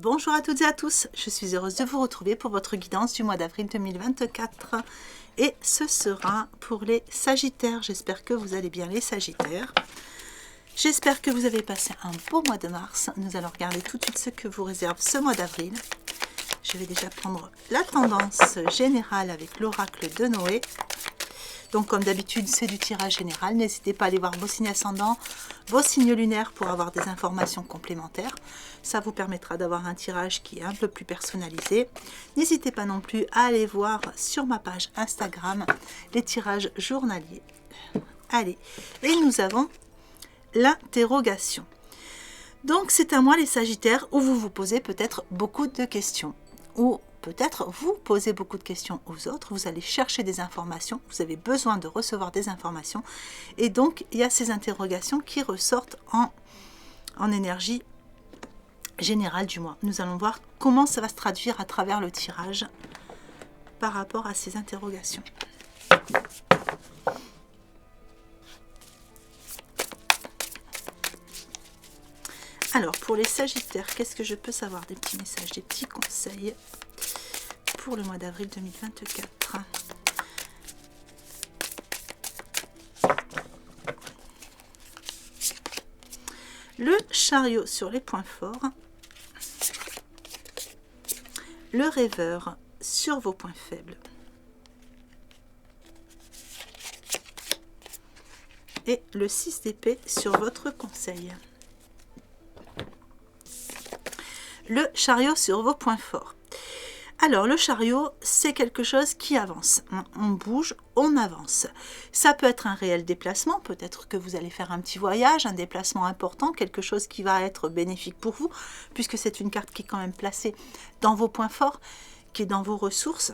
Bonjour à toutes et à tous, je suis heureuse de vous retrouver pour votre guidance du mois d'avril 2024 et ce sera pour les Sagittaires. J'espère que vous allez bien les Sagittaires. J'espère que vous avez passé un beau mois de mars. Nous allons regarder tout de suite ce que vous réserve ce mois d'avril. Je vais déjà prendre la tendance générale avec l'oracle de Noé. Donc comme d'habitude, c'est du tirage général. N'hésitez pas à aller voir vos signes ascendants, vos signes lunaires pour avoir des informations complémentaires. Ça vous permettra d'avoir un tirage qui est un peu plus personnalisé. N'hésitez pas non plus à aller voir sur ma page Instagram les tirages journaliers. Allez, et nous avons l'interrogation. Donc c'est à moi les Sagittaires où vous vous posez peut-être beaucoup de questions. Ou peut-être vous posez beaucoup de questions aux autres, vous allez chercher des informations, vous avez besoin de recevoir des informations. Et donc il y a ces interrogations qui ressortent en énergie générale du mois. Nous allons voir comment ça va se traduire à travers le tirage par rapport à ces interrogations. Alors, pour les Sagittaires, qu'est-ce que je peux savoir? Des petits messages, des petits conseils pour le mois d'avril 2024. Le chariot sur les points forts. Le rêveur sur vos points faibles. Et le 6 d'épée sur votre conseil. Le chariot sur vos points forts. Alors, le chariot, c'est quelque chose qui avance. On bouge, on avance. Ça peut être un réel déplacement. Peut-être que vous allez faire un petit voyage, un déplacement important, quelque chose qui va être bénéfique pour vous, puisque c'est une carte qui est quand même placée dans vos points forts, qui est dans vos ressources,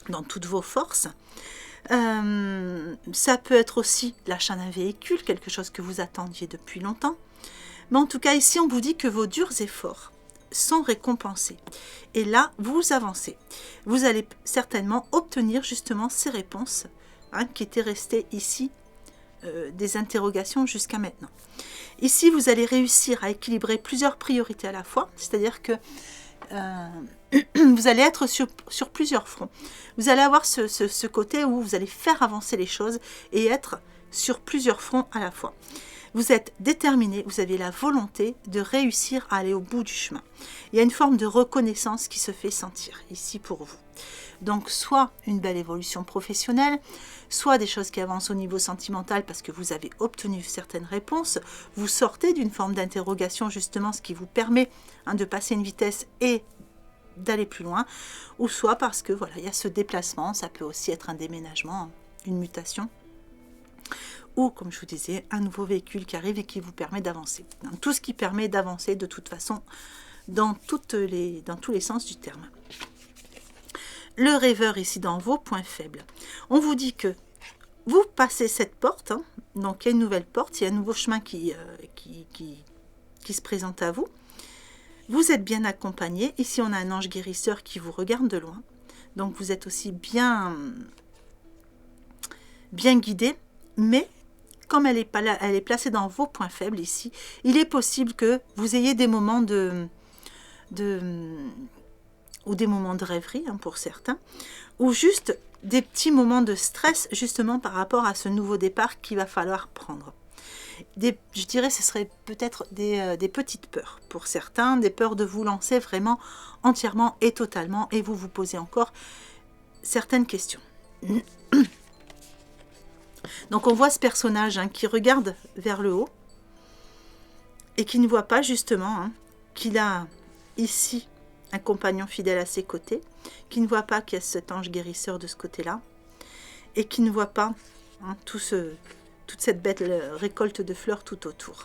dans toutes vos forces. Ça peut être aussi l'achat d'un véhicule, quelque chose que vous attendiez depuis longtemps. Mais en tout cas, ici, on vous dit que vos durs efforts sont récompensés. Et là, vous avancez. Vous allez certainement obtenir justement ces réponses qui étaient restées ici, des interrogations jusqu'à maintenant. Ici, vous allez réussir à équilibrer plusieurs priorités à la fois, c'est-à-dire que vous allez être sur plusieurs fronts. Vous allez avoir ce côté où vous allez faire avancer les choses et être sur plusieurs fronts à la fois. Vous êtes déterminé, vous avez la volonté de réussir à aller au bout du chemin. Il y a une forme de reconnaissance qui se fait sentir ici pour vous. Donc soit une belle évolution professionnelle, soit des choses qui avancent au niveau sentimental parce que vous avez obtenu certaines réponses. Vous sortez d'une forme d'interrogation justement, ce qui vous permet de passer une vitesse et d'aller plus loin. Ou soit parce que voilà, il y a ce déplacement, ça peut aussi être un déménagement, une mutation. Ou, comme je vous disais, un nouveau véhicule qui arrive et qui vous permet d'avancer. Tout ce qui permet d'avancer de toute façon dans tous les sens du terme. Le rêveur ici dans vos points faibles. On vous dit que vous passez cette porte, donc il y a une nouvelle porte, il y a un nouveau chemin qui se présente à vous. Vous êtes bien accompagné. Ici, on a un ange guérisseur qui vous regarde de loin. Donc, vous êtes aussi bien guidé, mais comme elle est placée dans vos points faibles ici, il est possible que vous ayez des moments ou des moments de rêverie pour certains, ou juste des petits moments de stress justement par rapport à ce nouveau départ qu'il va falloir prendre. Je dirais ce serait peut-être des petites peurs pour certains, des peurs de vous lancer vraiment entièrement et totalement, et vous vous posez encore certaines questions. Donc on voit ce personnage qui regarde vers le haut et qui ne voit pas justement qu'il a ici un compagnon fidèle à ses côtés, qui ne voit pas qu'il y a cet ange guérisseur de ce côté-là et qui ne voit pas toute cette belle récolte de fleurs tout autour.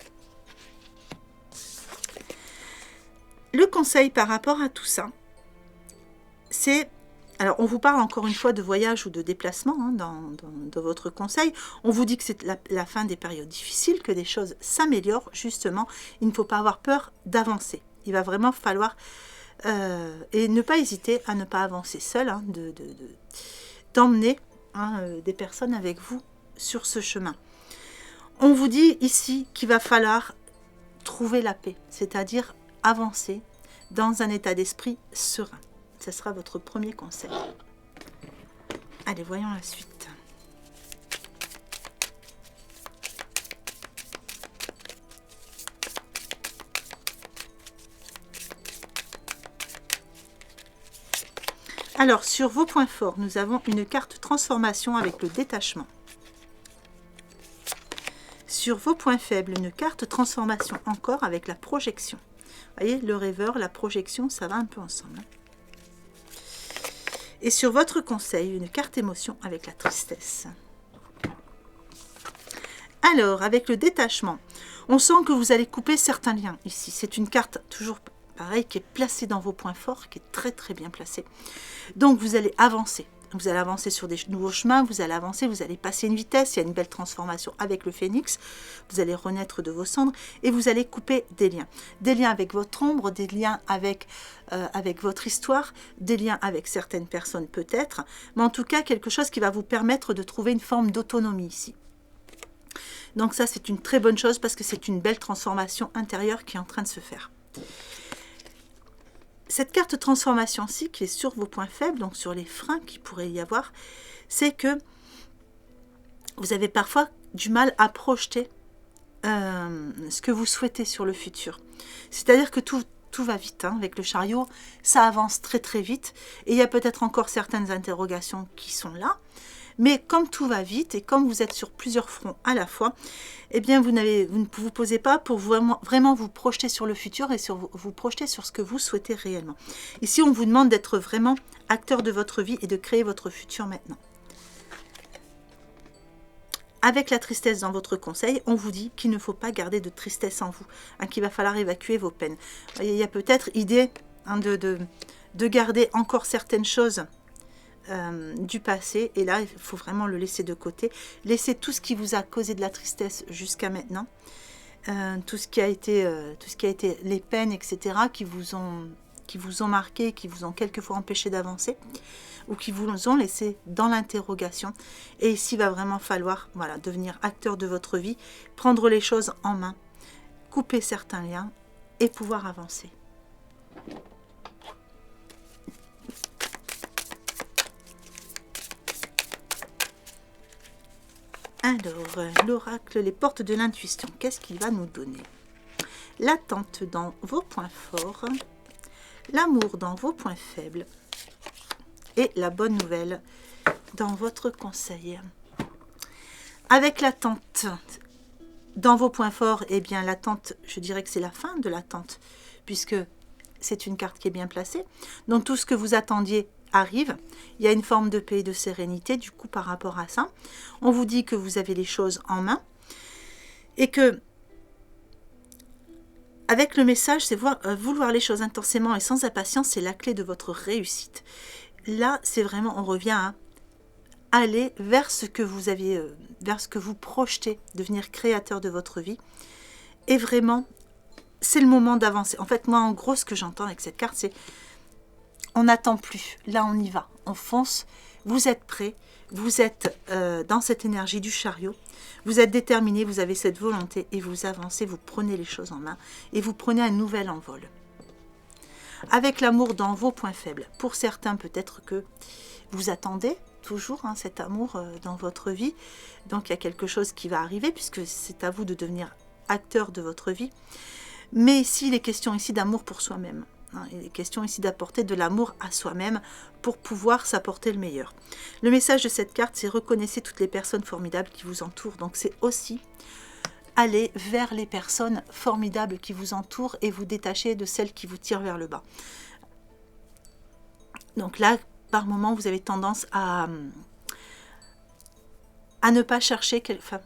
Le conseil par rapport à tout ça, c'est... Alors, on vous parle encore une fois de voyage ou de déplacement dans votre conseil. On vous dit que c'est la fin des périodes difficiles, que des choses s'améliorent. Justement, il ne faut pas avoir peur d'avancer. Il va vraiment falloir... et ne pas hésiter à ne pas avancer seul, d'emmener des personnes avec vous sur ce chemin. On vous dit ici qu'il va falloir trouver la paix, c'est-à-dire avancer, dans un état d'esprit serein. Ce sera votre premier conseil. Allez, voyons la suite. Alors, sur vos points forts, nous avons une carte transformation avec le détachement. Sur vos points faibles, une carte transformation encore avec la projection. Vous voyez, le rêveur, la projection, ça va un peu ensemble. Et sur votre conseil, une carte émotion avec la tristesse. Alors, avec le détachement, on sent que vous allez couper certains liens ici. C'est une carte toujours pareil, qui est placée dans vos points forts, qui est très très bien placée. Donc vous allez avancer. Vous allez avancer sur des nouveaux chemins, vous allez avancer, vous allez passer une vitesse, il y a une belle transformation avec le phénix, vous allez renaître de vos cendres et vous allez couper des liens. Des liens avec votre ombre, des liens avec votre histoire, des liens avec certaines personnes peut-être, mais en tout cas quelque chose qui va vous permettre de trouver une forme d'autonomie ici. Donc ça c'est une très bonne chose parce que c'est une belle transformation intérieure qui est en train de se faire. Cette carte transformation-ci, qui est sur vos points faibles, donc sur les freins qu'il pourrait y avoir, c'est que vous avez parfois du mal à projeter ce que vous souhaitez sur le futur. C'est-à-dire que tout va vite, hein, avec le chariot, ça avance très très vite, et il y a peut-être encore certaines interrogations qui sont là, mais comme tout va vite, et comme vous êtes sur plusieurs fronts à la fois, eh bien vous ne vous posez pas pour vraiment vous projeter sur le futur et vous projeter sur ce que vous souhaitez réellement. Ici, on vous demande d'être vraiment acteur de votre vie et de créer votre futur maintenant. Avec la tristesse dans votre conseil, on vous dit qu'il ne faut pas garder de tristesse en vous, hein, qu'il va falloir évacuer vos peines. Il y a peut-être idée hein, de garder encore certaines choses du passé, et là il faut vraiment le laisser de côté, laisser tout ce qui vous a causé de la tristesse jusqu'à maintenant, tout ce qui a été les peines, etc., qui vous ont marqué, qui vous ont quelquefois empêché d'avancer, ou qui vous ont laissé dans l'interrogation. Et ici il va vraiment falloir devenir acteur de votre vie, prendre les choses en main, couper certains liens et pouvoir avancer. Alors, l'oracle, les portes de l'intuition, qu'est-ce qu'il va nous donner? L'attente dans vos points forts, l'amour dans vos points faibles et la bonne nouvelle dans votre conseil. Avec l'attente dans vos points forts, eh bien l'attente, je dirais que c'est la fin de l'attente, puisque c'est une carte qui est bien placée. Donc tout ce que vous attendiez arrive, il y a une forme de paix et de sérénité du coup par rapport à ça. On vous dit que vous avez les choses en main et que avec le message, c'est vouloir les choses intensément et sans impatience, c'est la clé de votre réussite. Là, c'est vraiment, on revient à aller vers ce que vous aviez, vers ce que vous projetez, devenir créateur de votre vie. Et vraiment, c'est le moment d'avancer. En fait, moi, en gros, ce que j'entends avec cette carte, c'est on n'attend plus, là on y va, on fonce, vous êtes prêts, vous êtes dans cette énergie du chariot, vous êtes déterminé, vous avez cette volonté et vous avancez, vous prenez les choses en main et vous prenez un nouvel envol. Avec l'amour dans vos points faibles, pour certains peut-être que vous attendez toujours cet amour dans votre vie, donc il y a quelque chose qui va arriver puisque c'est à vous de devenir acteur de votre vie, mais ici il est question ici d'amour pour soi-même. Il est question ici d'apporter de l'amour à soi-même pour pouvoir s'apporter le meilleur. Le message de cette carte, c'est reconnaissez toutes les personnes formidables qui vous entourent. Donc c'est aussi aller vers les personnes formidables qui vous entourent et vous détacher de celles qui vous tirent vers le bas. Donc là, par moment, vous avez tendance à ne pas chercher, quelquefois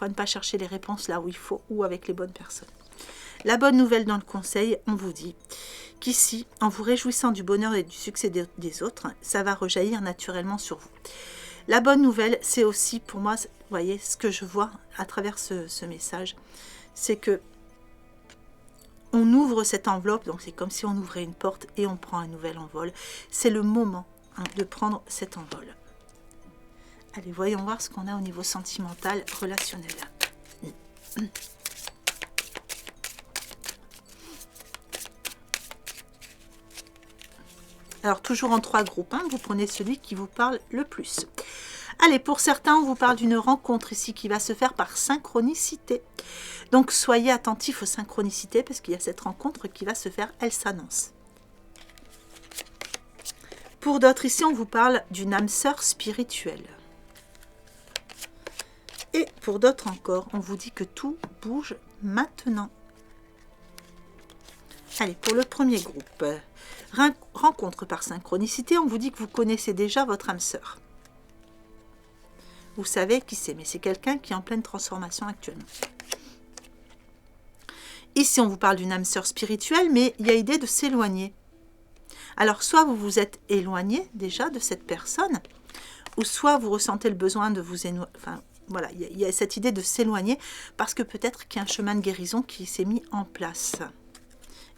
ne pas chercher les réponses là où il faut ou avec les bonnes personnes. La bonne nouvelle dans le conseil, on vous dit qu'ici, en vous réjouissant du bonheur et du succès des autres, ça va rejaillir naturellement sur vous. La bonne nouvelle, c'est aussi pour moi, vous voyez, ce que je vois à travers ce message, c'est que on ouvre cette enveloppe, donc c'est comme si on ouvrait une porte et on prend un nouvel envol. C'est le moment de prendre cet envol. Allez, voyons voir ce qu'on a au niveau sentimental, relationnel. Alors, toujours en 3 groupes, hein, vous prenez celui qui vous parle le plus. Allez, pour certains, on vous parle d'une rencontre ici qui va se faire par synchronicité. Donc, soyez attentifs aux synchronicités parce qu'il y a cette rencontre qui va se faire, elle s'annonce. Pour d'autres, ici, on vous parle d'une âme sœur spirituelle. Et pour d'autres encore, on vous dit que tout bouge maintenant. Allez, pour le premier groupe, rencontre par synchronicité, on vous dit que vous connaissez déjà votre âme sœur. Vous savez qui c'est, mais c'est quelqu'un qui est en pleine transformation actuellement. Ici, on vous parle d'une âme sœur spirituelle, mais il y a idée de s'éloigner. Alors, soit vous vous êtes éloigné déjà de cette personne, ou soit vous ressentez le besoin de vous éloigner. Enfin, voilà, il y a cette idée de s'éloigner parce que peut-être qu'il y a un chemin de guérison qui s'est mis en place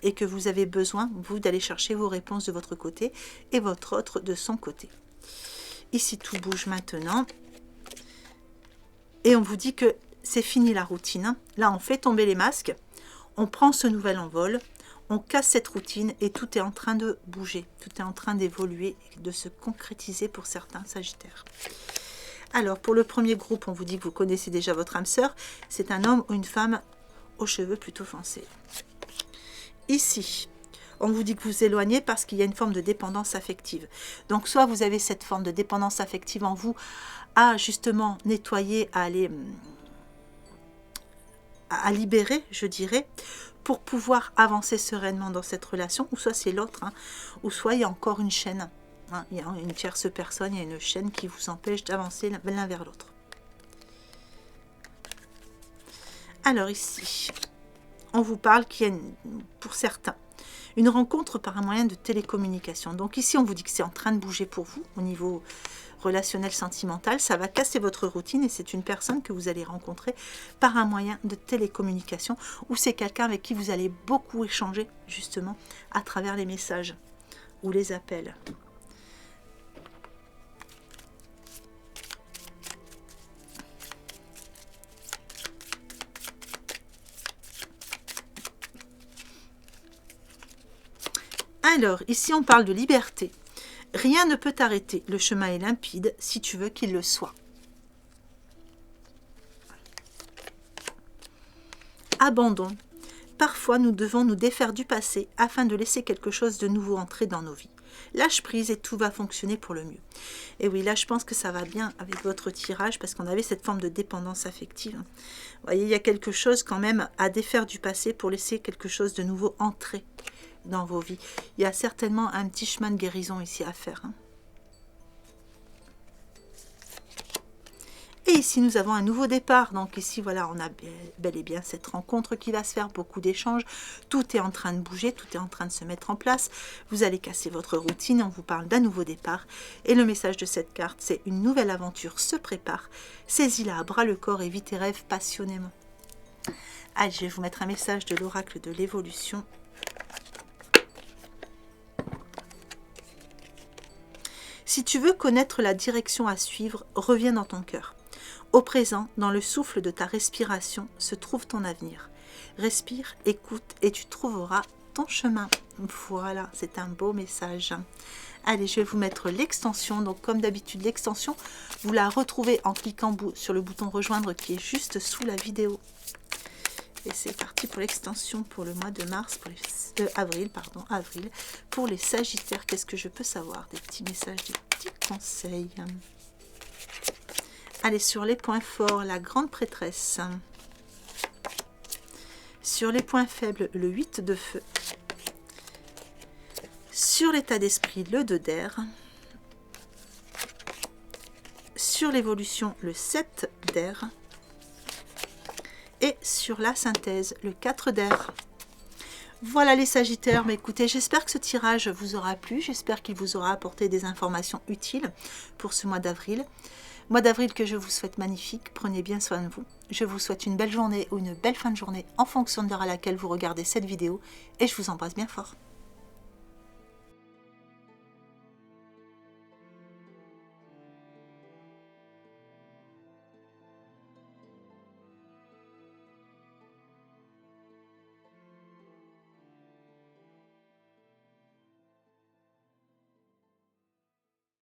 et que vous avez besoin, vous, d'aller chercher vos réponses de votre côté et votre autre de son côté. Ici, tout bouge maintenant. Et on vous dit que c'est fini la routine. Là, on fait tomber les masques, on prend ce nouvel envol, on casse cette routine et tout est en train de bouger, tout est en train d'évoluer, de se concrétiser pour certains Sagittaires. Alors, pour le premier groupe, on vous dit que vous connaissez déjà votre âme sœur. C'est un homme ou une femme aux cheveux plutôt foncés. Ici, on vous dit que vous éloignez parce qu'il y a une forme de dépendance affective. Donc, soit vous avez cette forme de dépendance affective en vous à justement nettoyer, à aller à libérer, je dirais, pour pouvoir avancer sereinement dans cette relation, ou soit c'est l'autre, hein, ou soit il y a encore une chaîne. Hein, il y a une tierce personne, il y a une chaîne qui vous empêche d'avancer l'un vers l'autre. Alors ici, on vous parle qu'il y a, pour certains, une rencontre par un moyen de télécommunication. Donc ici, on vous dit que c'est en train de bouger pour vous au niveau relationnel, sentimental. Ça va casser votre routine et c'est une personne que vous allez rencontrer par un moyen de télécommunication ou c'est quelqu'un avec qui vous allez beaucoup échanger justement à travers les messages ou les appels. Alors, ici, on parle de liberté. Rien ne peut t'arrêter. Le chemin est limpide si tu veux qu'il le soit. Abandon. Parfois, nous devons nous défaire du passé afin de laisser quelque chose de nouveau entrer dans nos vies. Lâche prise et tout va fonctionner pour le mieux. Et oui, là, je pense que ça va bien avec votre tirage parce qu'on avait cette forme de dépendance affective. Vous voyez, il y a quelque chose quand même à défaire du passé pour laisser quelque chose de nouveau entrer dans vos vies. Il y a certainement un petit chemin de guérison ici à faire. Hein. Et ici, nous avons un nouveau départ. Donc ici, voilà, on a bel et bien cette rencontre qui va se faire, beaucoup d'échanges. Tout est en train de bouger, tout est en train de se mettre en place. Vous allez casser votre routine, on vous parle d'un nouveau départ. Et le message de cette carte, c'est une nouvelle aventure se prépare. Saisis-la à bras le corps et vis tes rêves passionnément. Allez, je vais vous mettre un message de l'oracle de l'évolution. Si tu veux connaître la direction à suivre, reviens dans ton cœur. Au présent, dans le souffle de ta respiration, se trouve ton avenir. Respire, écoute et tu trouveras ton chemin. Voilà, c'est un beau message. Allez, je vais vous mettre l'extension. Donc, comme d'habitude, l'extension, vous la retrouvez en cliquant sur le bouton rejoindre qui est juste sous la vidéo. Et c'est parti pour l'extension pour le mois de mars, pour les, avril, pour les Sagittaires. Qu'est-ce que je peux savoir? Des petits messages, des petits conseils. Allez, sur les points forts, la grande prêtresse. Sur les points faibles, le 8 de feu. Sur l'état d'esprit, le 2 d'air. Sur l'évolution, le 7 d'air. Et sur la synthèse, le 4 d'air. Voilà les Sagittaires, mais écoutez, j'espère que ce tirage vous aura plu, j'espère qu'il vous aura apporté des informations utiles pour ce mois d'avril. Mois d'avril que je vous souhaite magnifique, prenez bien soin de vous. Je vous souhaite une belle journée ou une belle fin de journée en fonction de l'heure à laquelle vous regardez cette vidéo et je vous embrasse bien fort.